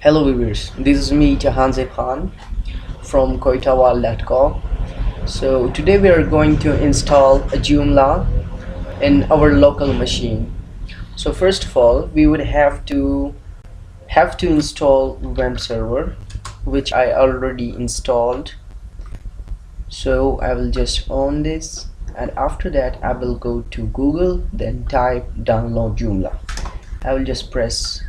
Hello viewers, this is me Jahan Khan from Quettawal.com. So today we are going to install a Joomla in our local machine. So first of all, we would have to install web server, which I already installed. So I will just on this, and after that I will go to Google, then type download Joomla. I will just press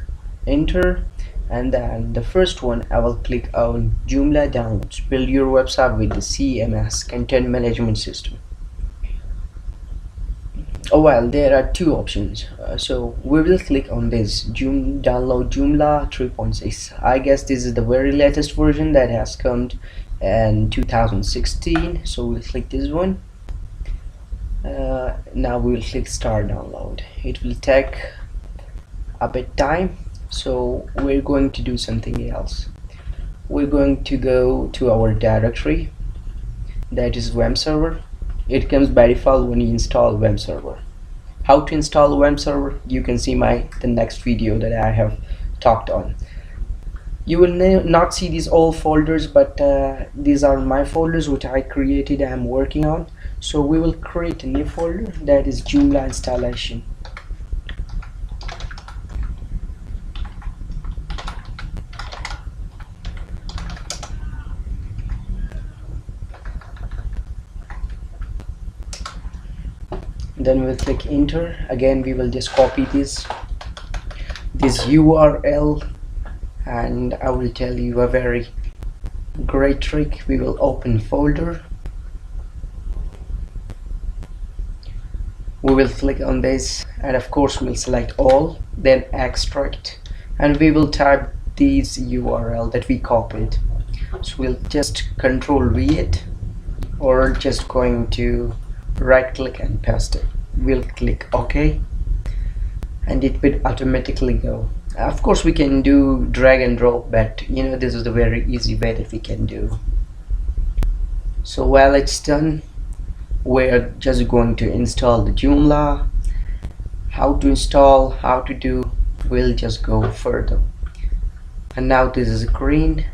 enter, and then the first one I will click on Joomla downloads. Build your website with the CMS, content management system. Oh well, there are two options. So we will click on this download Joomla 3.6. I guess this is the very latest version that has come in 2016. So we'll click this one. Now we will click start download. It will take a bit time, so we're going to do something else. We're going to go to our directory, that is web server. It comes by default when you install web server. How to install web server, you can see the next video that I have talked on. You will not see these old folders, but these are my folders which I created. I'm working on. So we will create a new folder, that is Joomla installation. Then we'll click enter. Again, we will just copy this URL, and I will tell you a very great trick. We will open folder. We will click on this, and of course we'll select all, then extract, and we will type this URL that we copied. So we'll just control V it, or just going to right click and paste it. We'll click OK, and it will automatically go. Of course we can do drag and drop, but this is the very easy way that we can do. So while it's done, we're just going to install the Joomla. How to install, how to do, we'll just go further. And now this is green,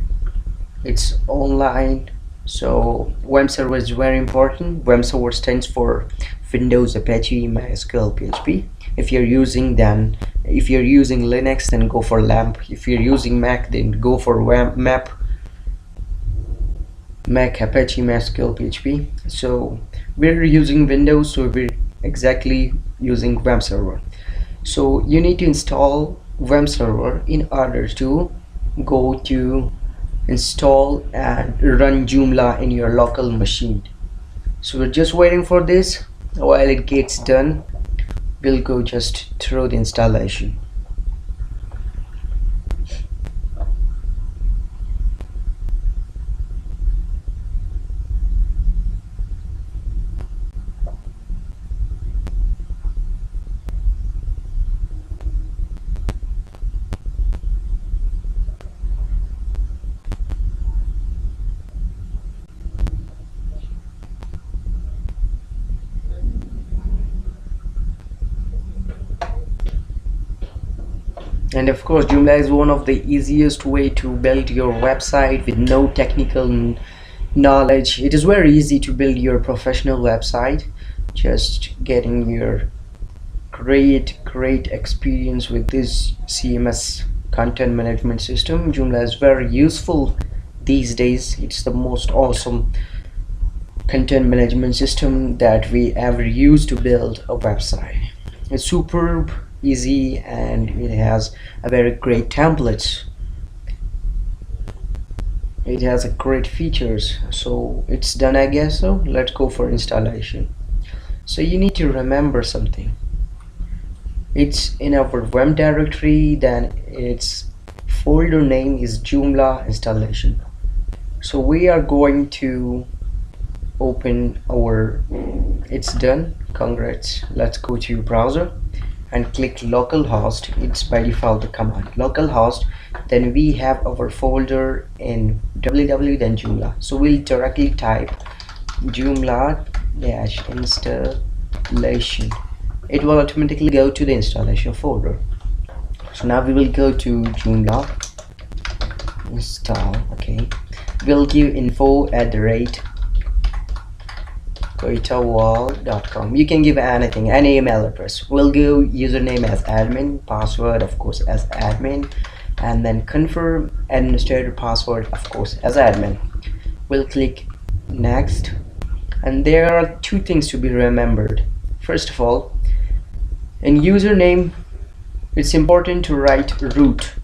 it's online. So web server is very important. Web server stands for Windows, Apache, MySQL, PHP. If you're using Linux, then go for LAMP. If you're using Mac, then go for Mac, Apache, MySQL, PHP. So we're using Windows, so we're exactly using web server. So you need to install web server in order to go to install and run Joomla in your local machine. So we're just waiting for this. While it gets done, we'll go just through the installation. And of course, Joomla is one of the easiest way to build your website with no technical knowledge. It is very easy to build your professional website, just getting your great experience with this CMS, content management system. Joomla is very useful these days. It's the most awesome content management system that we ever used to build a website. It's superb, easy, and it has a very great templates. It has a great features. So it's done, I guess. So let's go for installation. So you need to remember something. It's in our web directory, then its folder name is Joomla installation. So we are going to open our, it's done, congrats. Let's go to your browser and click localhost. It's by default the command localhost. Then we have our folder in www, then Joomla. So we'll directly type Joomla installation. It will automatically go to the installation folder. So now we will go to Joomla install. Okay, we'll give info@quettawal.com. You can give anything, any email address. We'll give username as admin, password of course as admin, and then confirm administrator password of course as admin. We'll click next, and there are two things to be remembered. First of all, in username it's important to write root.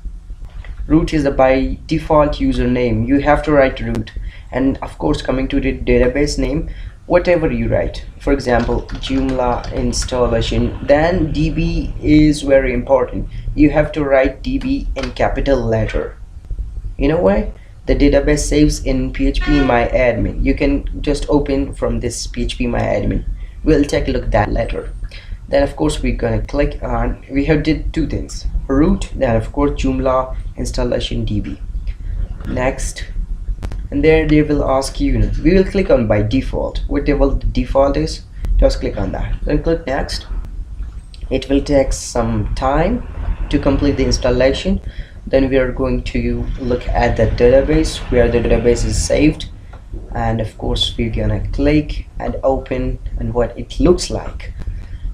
Root is the by default username. You have to write root, and of course coming to the database name, whatever you write, for example Joomla installation, then DB is very important. You have to write DB in capital letter. In a way, the database saves in phpMyAdmin. You can just open from this phpMyAdmin. We'll take a look at that later. Then of course we're gonna click on, we have did two things, root, then of course Joomla installation DB. Next, and there they will ask you, we will click on by default, whatever the default is, just click on that, then click next. It will take some time to complete the installation. Then we are going to look at the database where the database is saved, and of course we're gonna click and open and what it looks like.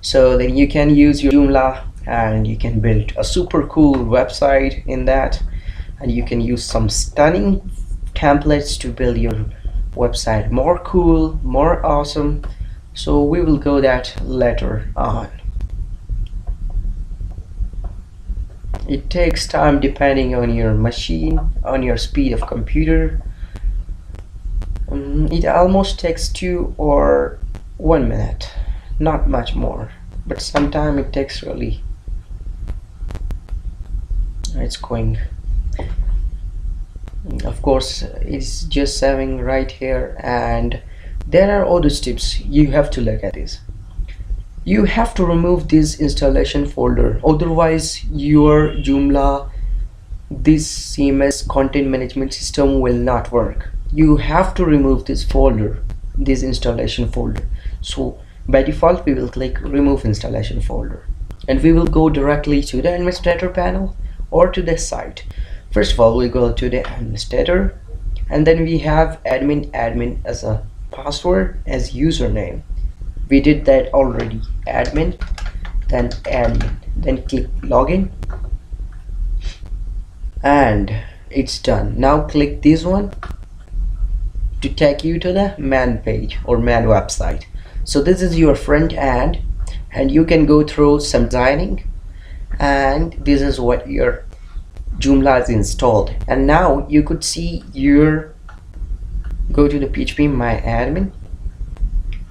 So then you can use your Joomla and you can build a super cool website in that, and you can use some stunning templates to build your website more cool, more awesome. So we will go that later on. It takes time depending on your machine, on your speed of computer. It almost takes 2 or 1 minute, not much more, but sometimes it takes really. It's going. Of course it's just saving right here, and there are other steps you have to look at this. You have to remove this installation folder, otherwise your Joomla, this CMS content management system will not work. You have to remove this folder, this installation folder. So by default we will click remove installation folder, and we will go directly to the administrator panel or to the site. First of all, we go to the administrator, and then we have admin as a password, as username. We did that already, admin, then admin, then click login, and it's done. Now click this one to take you to the man page or man website. So this is your front end, and you can go through some designing, and this is what your Joomla is installed. And now you could see your, go to the phpMyAdmin,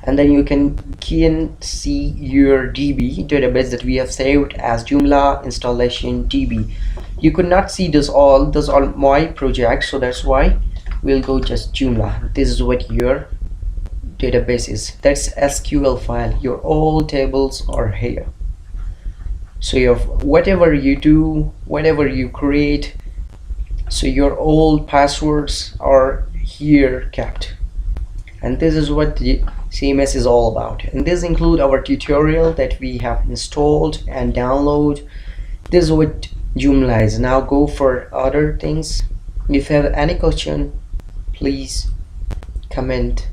and then you can see your DB database that we have saved as Joomla installation DB. You could not see those all my projects, so that's why we'll go just Joomla. This is what your database is. That's SQL file. Your all tables are here. So you have whatever you do, whatever you create, so your old passwords are here kept. And this is what the CMS is all about, and this include our tutorial that we have installed and download. This is what Joomla is. Now go for other things. If you have any question, please comment